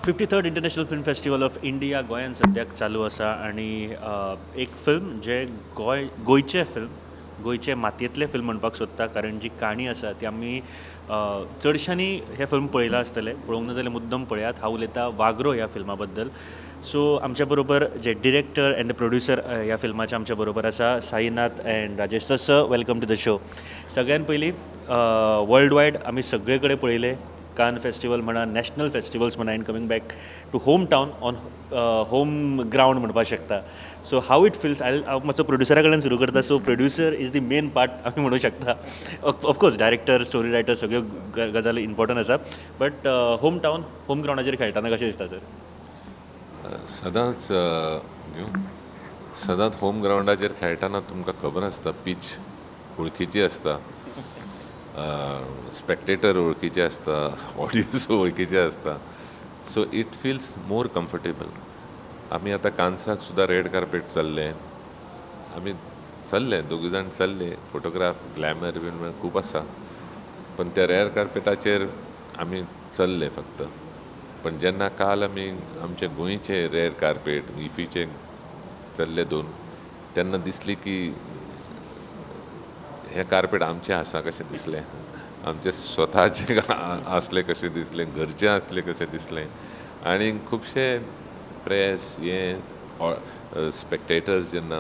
53rd international film festival of India गोंयांत सद्याक चालू आसा आनी एक फिल्म जे गोंयचें फिल्म गोंयचे मातयेंतलें फिल्म म्हणपाक सोदता कारण जी काणी आसा ती आमी चडशांनी हें फिल्म पळयलां आसतलें पळोवंक ना जाल्यार मुद्दम पळयात. हांव उलयतां वागरो ह्या फिल्मा बद्दल. सो आमच्या बरोबर जे डिरेक्टर एंड द प्रोड्युसर ह्या फिल्माचे आमच्या बरोबर आसा Sainath and Rajesh sir. Welcome to the show. सगळ्यान पयलीं वर्ल्ड वायड आमी सगळे कडेन पळयले कान फेस्टिवल म्हणा नॅशनल फेस्टिवल्स म्हणा and coming back to home town on home ground म्हणपाक शकता. सो हाव इट फिल्स हांव मातसो प्रोड्युसरा कडल्यान सुरू करता. So producer is the main part आमी म्हणूंक शकता. ऑफकोर्स डायरेक्टर स्टोरी रायटर सगळ्यो गजाली इम्पॉर्टंट आसा बट होम टावन होम ग्रावंडाचेर खेळटाना कशें दिसता सर? सदांच होम ग्रावंडाचेर खेळटाना तुमकां खबर आसता पीच वळखीची आसता, स्पेक्टेटर वळखीचे आसता, ऑडियन्स वळखीचे आसता. So it feels more comfortable. आमी आतां कान्साक सुद्दां रेड कार्पेट चल्ले, आमी चल्ले दोगूय जाण चल्ले, फोटोग्राफ ग्लॅमर बी खूब आसा. पण त्या रेड कार्पेटाचेर आमी चल्ले फक्त. पण जेन्ना काल आमी आमचे गोंयचे रेड कार्पेट इफीचे चल्ले दोन, तेन्ना दिसली की हे कार्पेट आमचें आसा कशें दिसलें, आमचे स्वताचे आसले कशें दिसलें, घरचें आसलें कशें दिसलें. आनी खुबशे प्रेस हे स्पेक्टेटर्स जेन्ना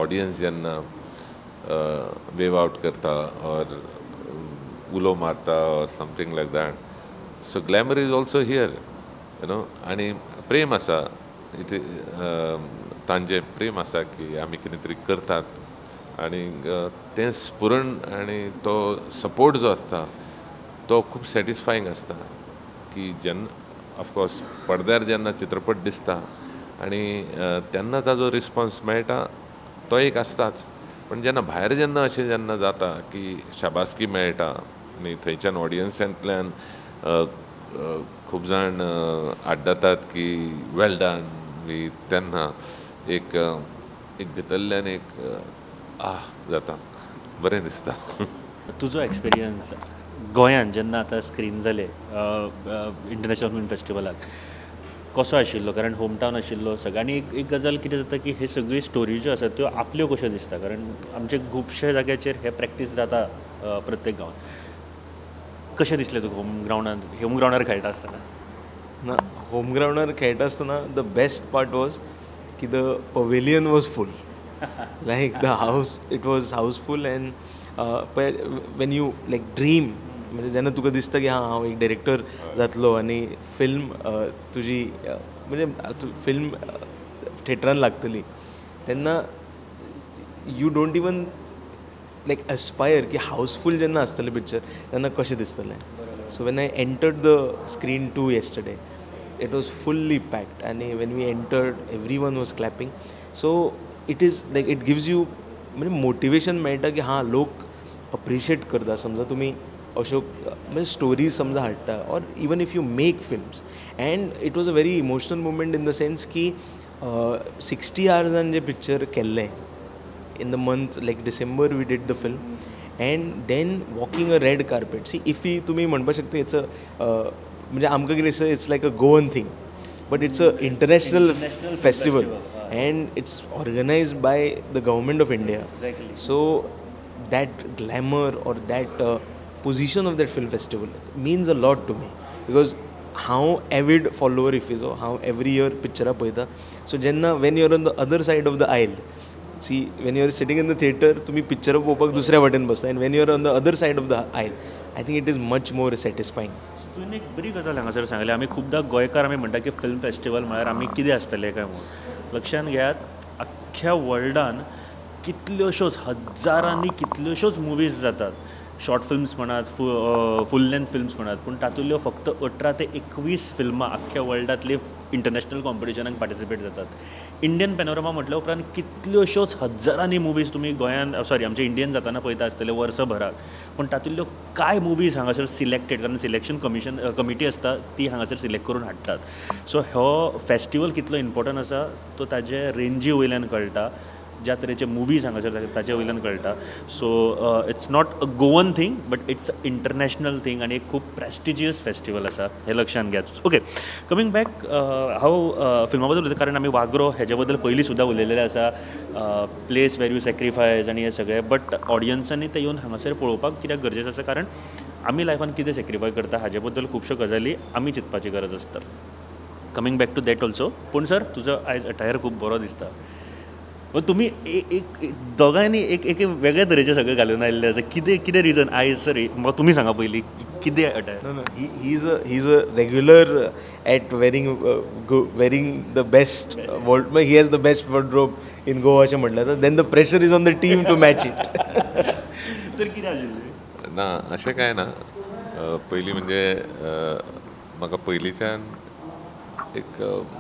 ऑडियन्स जेन्ना वेव आवट करता ऑर उलो मारता or something like that. So glamour is also here आनी प्रेम आसा. तांचें प्रेम आसा की आमी कितें तरी करतात आनी तें स्फुरण आनी तो सपोर्ट जो आसता तो खूब सॅटिस्फायींग आसता. की जेन्ना ऑफकोर्स पडद्यार जेन्ना चित्रपट दिसता आनी तेन्ना ताजो रिस्पॉन्स मेळटा तो एक आसताच. पण जेन्ना भायर जेन्ना अशें जेन्ना जाता की शाबासकी मेळटा आनी थंयच्यान ऑडियन्सांतल्यान खूब जाण आड्डतात की वेल डन बी, तेन्ना एक भितरल्यान एक जाता, बरें दिसता. तुजो एक्सपिरियन्स गोंयांत जेन्ना आतां स्क्रीन जाले इंटरनॅशनल फिल्म फेस्टिवलाक कसो आशिल्लो? कारण होम टावन आशिल्लो सगळ्यांनी एक गजाल कितें जाता की हे सगळी स्टोरी ज्यो आसात त्यो आपल्यो कश्यो दिसता. कारण आमचे खुबशे जाग्याचेर हे प्रॅक्टीस जाता प्रत्येक गांवांत. कशें दिसलें तुका होम ग्रावंडार खेळटा आसतना? ना, होम ग्रावंडार खेळटा आसतना द बेस्ट पार्ट वॉज की the pavilion was full. Like the house it was house full and when you like dream म्हणजे जेन्ना तुका दिसता की हांव एक डायरेक्टर जातलो आनी फिल्म तुजी म्हणजे फिल्म थिएटरान लागतली तेन्ना you don't even like Aspire की हाऊसफूल जेन्ना आसतलें पिक्चर तेन्ना कशें दिसतलें. So when I entered the screen 2 yesterday it was fully packed and when we entered everyone was clapping. So it is like it gives you म्हणजे motivation मेळटा की हां लोक अप्रिशिएट करता. समजा तुमी अश्यो म्हणजे स्टोरीज समजा हाडटा or even if you make films and it was a very emotional movement in the sense की 60 hours जे पिक्चर केल्लें in the month like December we did the film and then walking a red carpet. See if we तुम्ही म्हणपाक शकता it's a म्हणजे आमकां कितें दिसता it's like a Goan thing but it's a international festival and it's organized by the government of India. Exactly. So that glamour or that position of that film festival means a lot to me because हांव avid follower इफिचो. हांव every year पिक्चरां पळयता. So जेन्ना when you are on the other side of the aisle see when you are sitting in the theatre तुमी पिक्चरां पळोवपाक दुसऱ्या वाटेन बसता and when you are on the other side of the aisle I think it is much more satisfying. तुवें एक बरी गजाल हांगासर सांगली. आमी खुबदां गोंयकार आमी म्हणटा की फिल्म फेस्टिवल म्हळ्यार आमी कितें आसतलें काय म्हणून. लक्षांत घेयात अख्ख्या वर्ल्डान कितल्योश्योच हजारांनी कितल्योश्योच मुवीज जातात. शॉर्ट फिल्म्स म्हणात फूल लेंथ फिल्म्स म्हणात पूण तातूंतल्यो फक्त 18 ते 21 फिल्मां अख्ख्या वर्ल्डांतली इंटरनॅशनल कॉम्पिटिशनाक पार्टिसिपेट जातात. इंडियन पॅनोरमा म्हटल्या उपरांत कितल्योश्योच हजारांनी मुवीज तुमी गोंयांत इंडियन जाताना पळयता आसतले वर्सभराक. पूण तातूंतल्यो कांय मुवीज हांगासर सिलेक्टेड कारण सिलेक्शन कमिटी आसता ती हांगासर सिलेक्ट करून हाडटात. सो हो फेस्टिवल कितलो इम्पॉर्टंट आसा तो ताजे रेंजी वयल्यान कळटा. ज्या तरेचे मुवीज हांगासर ताचे वयल्यान कळटा. So it's not a Goan thing but it's a international thing आनी एक खूब प्रेस्टिजियस फेस्टिवल आसा हें लक्षांत घेयात. ओके, कमींग बॅक, हांव फिल्मा बद्दल उलयता कारण आमी वागरो हेज्या बद्दल पयलीं सुद्दां उलयलेले आसा, प्लेस वेर यू सॅक्रिफायस आनी हें सगळें, बट ऑडियन्सांनी तें येवन हांगासर पळोवपाक कित्याक गरजेचें आसा कारण आमी लायफान कितें सॅक्रिफाय करता हाजे बद्दल खुबश्यो गजाली आमी चिंतपाची गरज आसता. Coming back to that also. पूण सर तुजो आयज अटायर खूब बरो दिसता. तुमी एक दोगांयनी एक एक वेगळ्या तरेचे सगळे घालून आयिल्ले आसा. कितें रिजन आयज सर म्हाका तुमी सांगा पयलीं कितें attire? No, he's a regular at wearing the best he has the best wardrobe in Goa अशें म्हटलं तर then the pressure is on the team to match it. Sir कितें आशिल्लें? ना अशें कांय ना. पयलीं म्हणजे म्हाका पयलींच्यान एक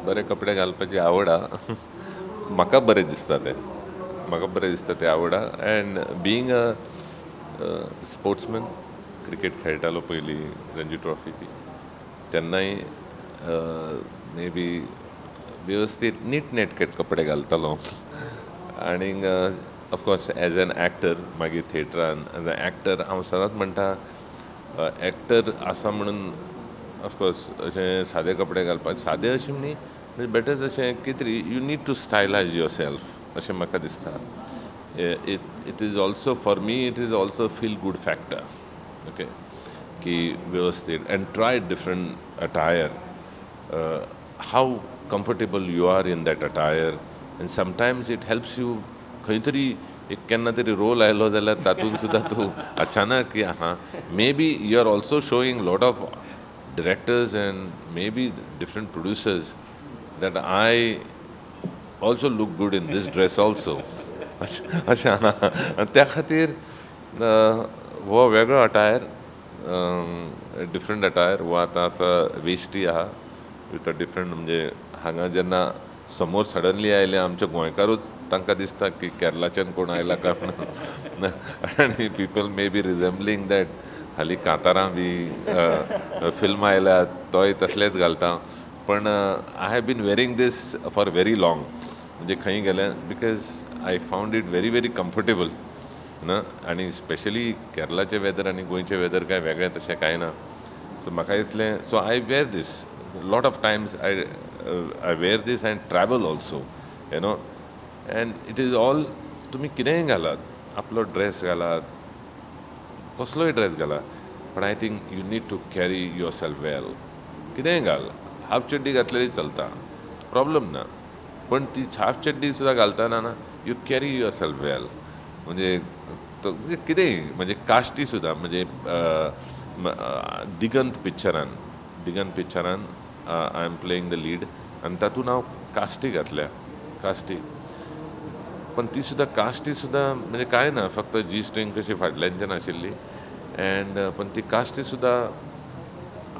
बरे कपडे घालपाची आवड आहा. म्हाका बरें दिसता तें आवड आहा. End being a sportsman, cricket खेळटालो पयलीं रणजी ट्रॉफी बी, तेन्नाय मे बी वेवस्थीत नीट नेटके कपडे घालतालो. आनीक ऑफकोर्स एज एन एक्टर मागीर थिएटरान एज अ एक्टर हांव सदांच म्हणटा एक्टर आसा म्हणून ऑफकोर्स अशें सादे कपडे घालपाचे, सादे अशें न्ही, बेटर अशें कितें तरी you need to stylise yourself अशें म्हाका दिसता. It is also for me it is also feel good factor. Okay, की वेवस्थीत and try different attire, how comfortable you are in that attire. And sometimes it helps you खंय तरी एक केन्ना तरी रोल आयलो जाल्यार तातूंत सुद्दां तूं अचानक की maybe you are also showing lot of directors and maybe different producers that I also look good in this dress also. अशें त्या खातीर हो वेगळो अटायर, डिफरंट अटायर हो आतां वेश्टी आहा विथ अ डिफरंट. म्हणजे हांगा जेन्ना समोर सडनली आयले आमचे गोंयकारूच तांकां दिसता की केरलाच्यान कोण आयला काय म्हणून. आनी पीपल मे बी रिझेंबलींग दॅट. हालीं कांतारां बी फिल्म आयल्यात तोय तसलेच घालता. पण I have been wearing these for very long. म्हणजे खंय गेलें because I found it very very comfortable ना. आनी स्पेशली केरलाचें वेदर आनी गोंयचें वेदर काय वेगळें तशें कांय ना. सो म्हाका दिसलें so I wear these lot of times. I wear these and travel also you know. And it is all तुमी कितेंय घालात, आपलो ड्रेस घालात, कसलोय ड्रेस घाला, पण I think you need to carry yourself well. कितेंय घाल, हाफ चड्डी घातलेली चलता, प्रॉब्लम ना. पण ती हाफ चड्डी सुद्दां घालतना ना you carry yourself well. म्हणजे कितेंय म्हणजे काश्टी सुद्दां म्हणजे दिगंत पिक्चरान I am playing the lead आनी तातूंत हांव काश्टी घातल्या. काश्टी पण ती सुद्दां काश्टी सुद्दां म्हणजे कांय ना, फक्त जी स्ट्रींग कशी फाटल्यानच्यान आशिल्ली. एंड पण ती काश्टी सुद्दां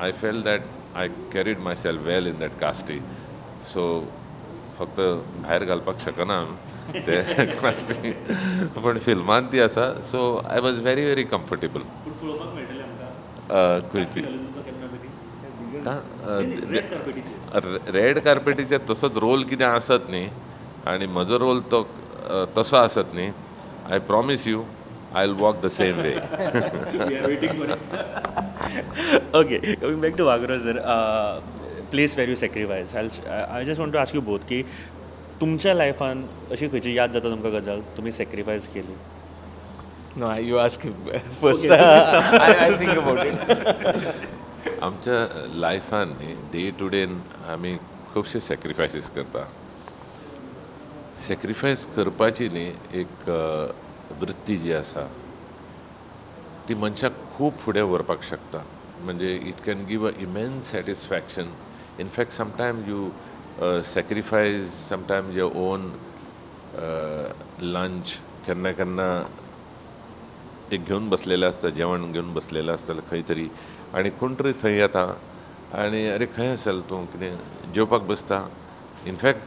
I felt that I carried myself well in that काश्टी. सो फक्त भायर घालपाक शकना ते काश्टी, पण फिल्मांत ती आसा. So I was very very comfortable. खंयची रेड कार्पेटीचेर तसोच रोल कितें आसत न्ही, आनी म्हजो रोल तो तसो आसत न्ही. I promise you I will walk the same way. Okay, coming back to वागरो sir, place where you sacrifice. I just want to ask you both की तुमच्या लायफान अशी खंयची याद जाता तुमकां गजाल तुमी सॅक्रिफायस केली? No, you ask him first. I'll think about it. आमच्या लायफान न्ही डे टू डे आमी खुबशे सॅक्रिफायसीस करता. सॅक्रिफायस करपाची न्ही एक वृत्ती जी आसा ती मनशाक खूब फुडें व्हरपाक शकता. म्हणजे it can give a immense satisfaction. In fact sometimes you sacrifice sometimes your on lunch. केन्ना केन्ना एक घेवन बसलेलें आसता, जेवण घेवन बसलेलें आसता खंय तरी, आनी कोण तरी थंय येता आनी अरे खंय आसलें तूं, कितें जेवपाक बसता. इनफॅक्ट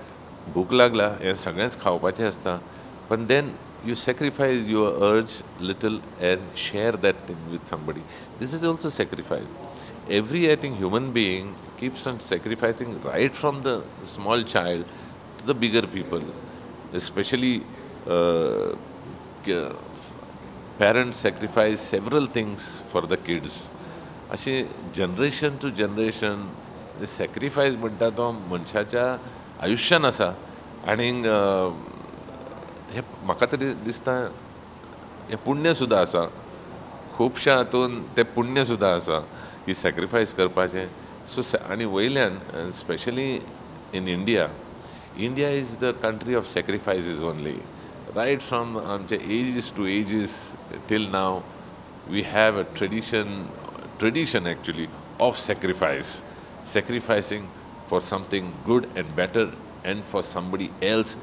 भूक लागला हें सगळेंच खावपाचें आसता, पण then you sacrifice your urge little and share that thing with somebody. This is also sacrifice. Every, I think, human being keeps on sacrificing right from the small child to the bigger people. Especially parents sacrifice several things for the kids. अशी generation to generation sacrifice म्हणटा तो मनशाच्या आयुश्यान आसा. आनी हे म्हाका तरी दिसता हें पुण्य सुद्दां आसा. खुबश्या हातून तें पुण्य सुद्दां आसा की सॅक्रिफायस करपाचें. सो आनी वयल्यान specially in India is the country of sacrifices only. Right from आमचे ages to ages till now we have a tradition actually of sacrificing for something good and better and for somebody else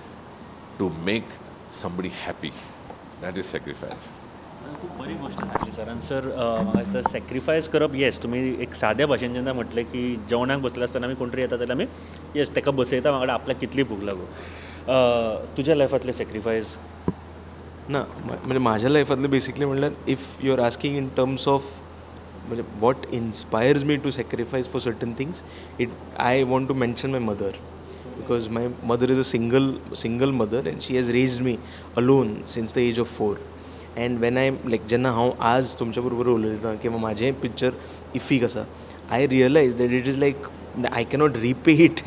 to make somebody happy. That is sacrifice. खूप बरी गोष्ट सांगली सरान. Sir म्हाका दिसता sacrifice करप yes तुमी एक साद्या भाशेन जेन्ना म्हटलें की जेवणाक बसले आसतना आमी कोण तरी येता जाल्यार आमी येस ताका बसयता वांगडा आपल्याक कितली भूक लागू. तुज्या लायफांतले सॅक्रिफायस ना म्हणजे माझ्या लायफांतले बेसिकली म्हणल्यार if you are asking in terms of म्हणजे what inspires me to sacrifice for certain things, I want to mention my mother, because my mother is a single mother and she has raised me alone since the age of 4. And when I'm like जेन्ना हांव आज तुमच्या बरोबर उलयता किंवा माझें picture इफीक आसा, I realize that it is like I cannot repay it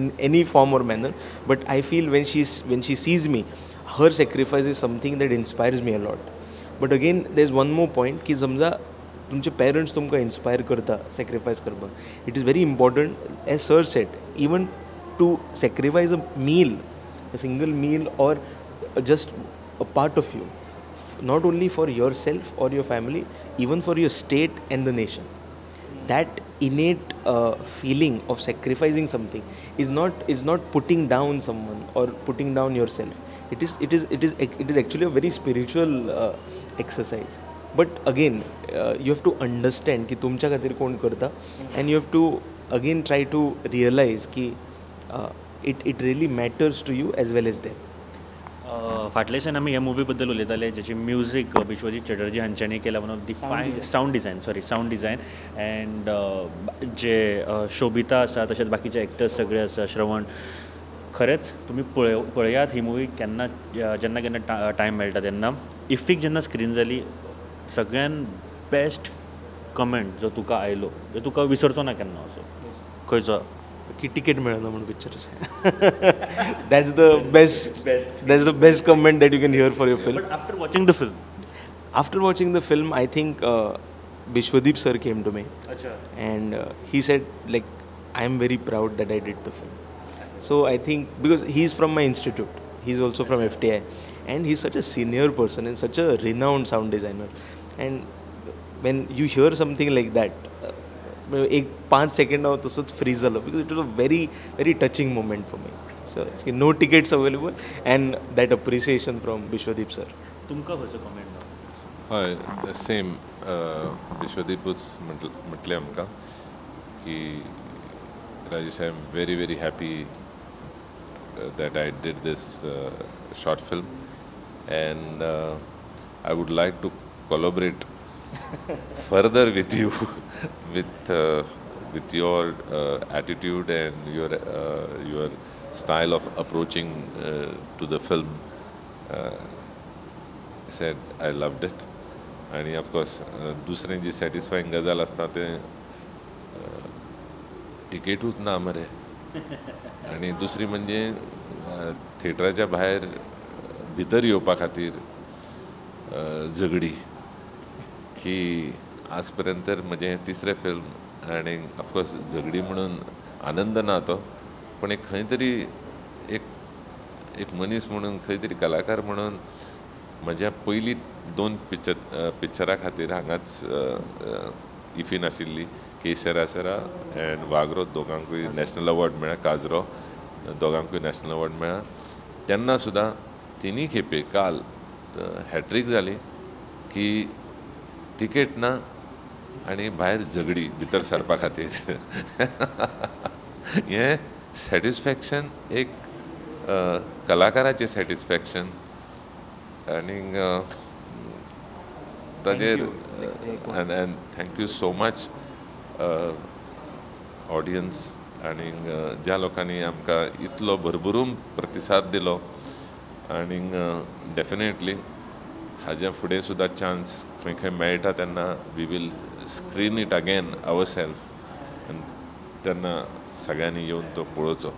in any form or manner, but I feel when she sees me, her sacrifice is something that inspires me a lot. But again there is one more point की समजा तुमचे parents तुमकां inspire करता sacrifice करपाक. It is very important as sir said even to sacrifice a meal, a single meal or just a part of you, not only for yourself or your family, even for your state and the nation. That innate feeling of sacrificing something is not putting down someone or putting down yourself. It is actually a very spiritual exercise. But again you have to understand की तुमच्या खातीर कोण करता, and you have to again try to realize की it really matters to you as well as them. फाटल्याच्यान आमी ह्या movie बद्दल उलयताले जेची म्युजीक विश्वजीत चॅटर्जी हांच्यांनी केला. वन ऑफ दी फायन सावंड डिझायन अँड जे शोभिता आसा तशेंच बाकीचे एक्टर्स सगळे आसा, श्रवण. खरेंच तुमी पळयात ही मुवी केन्ना जेन्ना केन्ना टायम मेळटा तेन्ना. इफीक जेन्ना स्क्रीन जाली सगळ्यान बेस्ट कमेंट जो तुका आयलो जो तुका विसरचो ना केन्ना असो खंयचो की तिकेट मेळना म्हणून पिक्चराचें. That's the best comment that you can hear for your film. But after watching the film I think Bishwadip sir came to me. And he said like I am very proud that I did the film. So I think because he's from my institute, he's also from FTI, and he's such a senior person and such a renowned sound designer. And when you hear something like that, एक 5 second तसंच freeze झालं, because it was a very very touching moment for me. So no tickets available and that appreciation from Vishwadeep sir. तुमकां खंयचो comment? हय same विश्वदीपूच म्हटलें आमकां की Rajesh I am very very happy that I did this short film, and I would like to collaborate further with you with your attitude and your style of approaching to the film. I said I loved it, and of course दुसरें जी satisfying गजाल आसता ते टिकेटूच ना मरे. आणि दुसरी म्हणजे थिएटराच्या भायर भितर येवपा खातीर झगडी की आज पर्यंत म्हजें तिसरें फिल्म आनी ऑफकोर्स झगडी म्हणून आनंद ना तो, पण एक खंय तरी एक मनीस म्हणून खंय तरी कलाकार म्हणून म्हज्या पयलीं 2 पिक्चरां खातीर हांगाच इफीन आशिल्ली केसरा अँड वागरो दोगांकूय नॅशनल अवॉर्ड मेळ्ळा, काजरो दोगांकूय नॅशनल अवॉर्ड मेळ्ळा. तेन्ना सुद्दां तिनी खेपे काल हॅट्रीक जाली की टिकेट ना आनी भायर झगडी भितर सरपा खातीर. हें सॅटिस्फॅक्शन एक कलाकाराचें सॅटिस्फॅक्शन. आनी ताजेर end thank you so much audience आनी ज्या लोकांनी आमकां इतलो भरभरून प्रतिसाद दिलो. आनी डेफिनेटली हाज्या फुडें सुद्दां चान्स खंय खंय मेळटा तेन्ना we will screen it again ourself तेन्ना सगळ्यांनी येवन तो पळोवचो.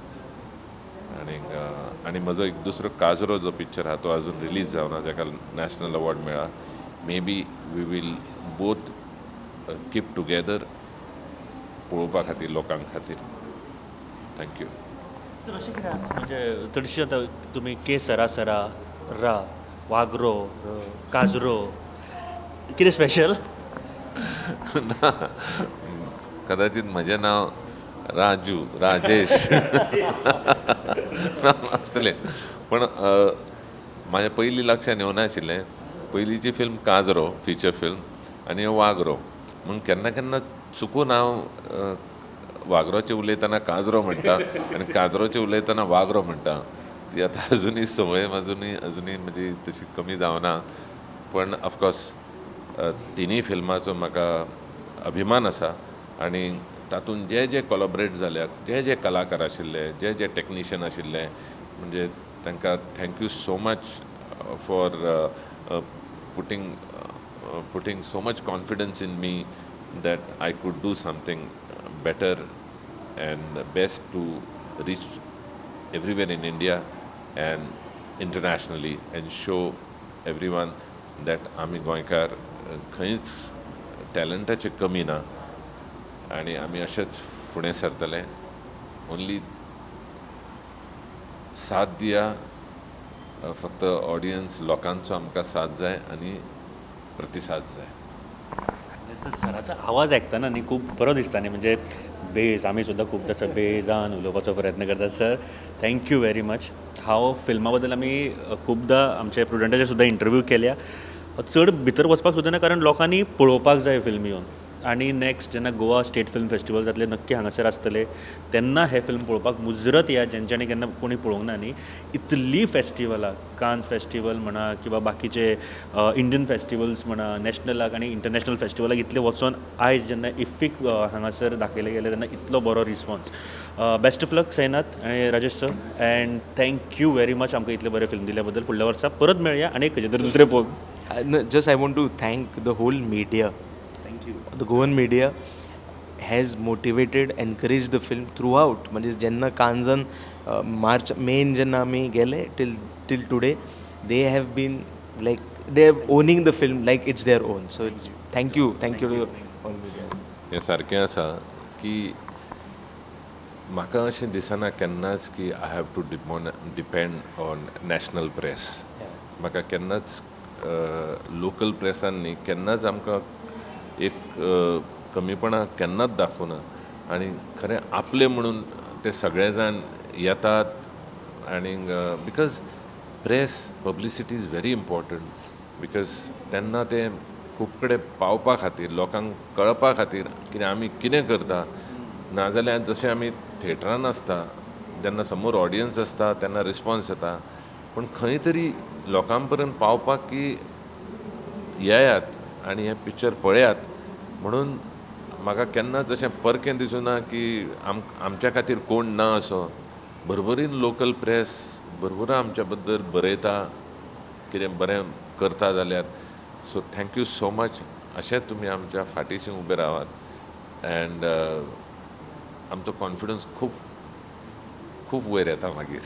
आनी म्हजो एक दुसरो काजरो जो पिक्चर आहा तो आजून रिलीज जावना, जाका नॅशनल अवॉर्ड मेळ्ळा. Maybe we will both keep together पळोवपा खातीर लोकां खातीर. थँक्यू. सर अशें कित्याक म्हणजे चडशी आतां तुमी के सरा सरा, रा, वागरो, काजरो, कितें स्पेशल? ना, कदाचित म्हजें नांव राजू, राजेश आसतलें, पण म्हाज्या पयलीं लक्षांत येवना आशिल्लें. पयलींची फिल्म काजरो, फिचर फिल्म, आनी वागरो, म्हूण केन्ना केन्ना चुकून हांव वागरोचें उलयतना काजरो म्हणटा आनी काजरोचें उलयतना वागरो म्हणटा. ती आतां अजुनूय संवय अजुनूय म्हजी तशी कमी जावना. पण ऑफकोर्स तिनूय फिल्माचो म्हाका अभिमान आसा. आनी तातूंत जे जे कोलॅबरेट जाल्यात, जे जे कलाकार आशिल्ले, जे जे टॅक्निशियन आशिल्ले, म्हणजे तांकां thank you so much for putting so much confidence in me that I could do something better and best to reach everywhere in India and internationally and show everyone that आमी गोंयकार खंयच टॅलंटाचे कमी ना आनी आमी अशेंच फुडें सरतले. ओन्ली साथ दिया, फक्त ऑडियन्स लोकांचो आमकां साथ जाय आनी प्रतिसाद जाय. सराचो आवाज आयकतना न्ही खूब बरो दिसता न्ही, म्हणजे बेज आमी सुद्दां खूब तसो बेजान उलोवपाचो प्रयत्न करतात. Sir thank you very much. हांव फिल्मा बद्दल आमी खुबदां आमच्या प्रुडंटाचे सुद्दां इंटरव्यू केल्या. चड भितर वचपाक सुद्दां ना, कारण लोकांनी पळोवपाक जाय फिल्म येवन. आनी नेक्स्ट जेन्ना गोवा स्टेट फिल्म फेस्टिवल जातले नक्की हांगासर आसतले तेन्ना हे फिल्म पळोवपाक मुजरत या, जेंच्यांनी केन्ना कोणी पळोवंक ना न्ही. इतलीं फेस्टिवलां, कान्स फेस्टिवल म्हणा किंवा बाकीचे इंडियन फेस्टिवल्स म्हणा, नॅशनलाक आनी इंटरनॅशनल फेस्टिवलाक इतले वचोन आयज जेन्ना इफ्फीक हांगासर दाखयले गेले तेन्ना इतलो बरो रिस्पॉन्स. बेस्ट ऑफ लक साईनाथ आनी Rajesh sir, and thank you very much आमकां इतलें बरें फिल्म दिल्या बद्दल. फुडल्या वर्सा परत मेळया आनी खंयचे तरी दुसरे पळोवन. Just I want to thank the whole media. The Goan media has motivated, encouraged the film throughout. म्हणजे जेन्ना कांजन मार्च मेन जेन्ना आमी गेले till today, they have been like they are owning the film like it's their own. So it's thank you to all media. हें सारकें आसा की म्हाका अशें दिसना केन्नाच की I have to depend on national press. म्हाका केन्नाच लोकल प्रेसान न्ही केन्नाच आमकां एक कमीपणा केन्नाच दाखोवना. आनी खरें आपले म्हणून ते सगळे जाण येतात आनी because press publicity is very important. Because तेन्ना ते खूब कडेन पावपा खातीर, लोकांक कळपा खातीर की आमी कितें करता. नाजाल्यार जशें आमी थिएटरान आसता जेन्ना समोर ऑडियन्स आसता तेन्ना रिस्पॉन्स येता, पूण खंय तरी लोकां पर्यंत पावपाक की येयात आनी हें पिक्चर पळयात म्हणून म्हाका केन्नाच अशें परकें दिसूना की आमच्या खातीर कोण ना असो. भरभरीन लोकल प्रेस भरभर आमच्या बद्दल बरयता, कितें बरें करता जाल्यार. So thank you so much. अशेंच तुमी आमच्या फाटीशी उबे रावात अँड आमचो कॉन्फिडन्स खूब खूब वयर येता मागीर.